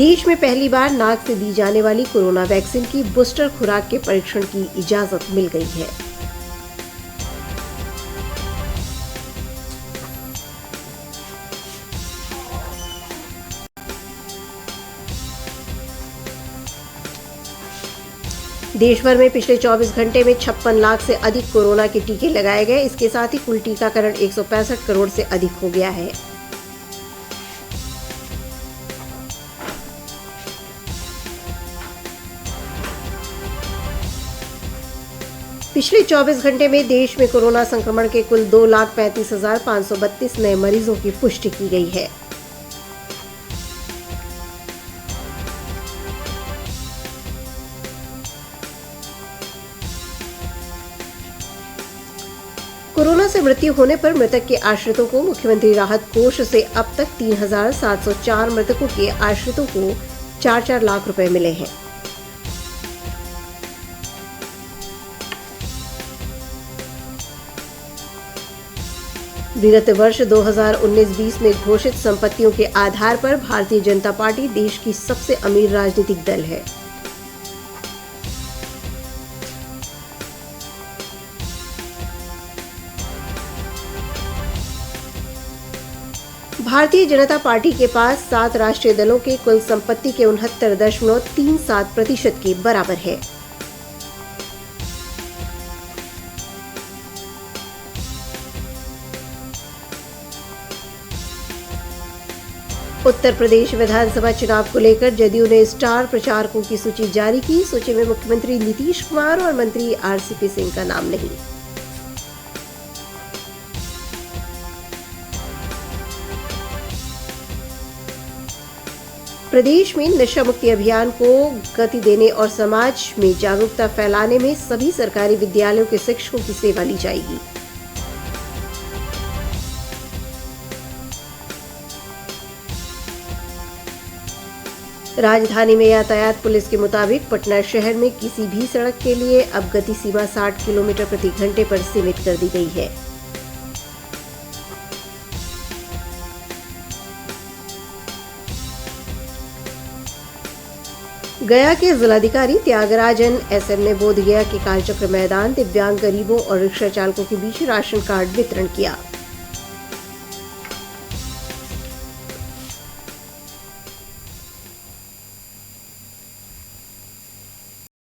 देश में पहली बार नाक से दी जाने वाली कोरोना वैक्सीन की बूस्टर खुराक के परीक्षण की इजाजत मिल गई है। देश भर में पिछले 24 घंटे में 56 लाख से अधिक कोरोना के टीके लगाए गए। इसके साथ ही कुल टीकाकरण 165 करोड़ से अधिक हो गया है। पिछले 24 घंटे में देश में कोरोना संक्रमण के कुल 2,35,532 नए मरीजों की पुष्टि की गई है। कोरोना से मृत्यु होने पर मृतक के आश्रितों को मुख्यमंत्री राहत कोष से अब तक 3,704 मृतकों के आश्रितों को 4-4 लाख रुपए मिले हैं। विगत वर्ष 2019-20 में घोषित संपत्तियों के आधार पर भारतीय जनता पार्टी देश की सबसे अमीर राजनीतिक दल है। भारतीय जनता पार्टी के पास 7 राष्ट्रीय दलों के कुल संपत्ति के 69.37% के बराबर है। उत्तर प्रदेश विधानसभा चुनाव को लेकर जदयू ने स्टार प्रचारकों की सूची जारी की। सूची में मुख्यमंत्री नीतीश कुमार और मंत्री आरसीपी सिंह का नाम नहीं। प्रदेश में नशा मुक्ति अभियान को गति देने और समाज में जागरूकता फैलाने में सभी सरकारी विद्यालयों के शिक्षकों की सेवा ली जाएगी। राजधानी में यातायात पुलिस के मुताबिक पटना शहर में किसी भी सड़क के लिए अब गति सीमा 60 किलोमीटर प्रति घंटे पर सीमित कर दी गई है। गया के जिलाधिकारी त्यागराजन एसएम ने बोधगया के कालचक्र मैदान दिव्यांग गरीबों और रिक्शा चालकों के बीच राशन कार्ड वितरण किया।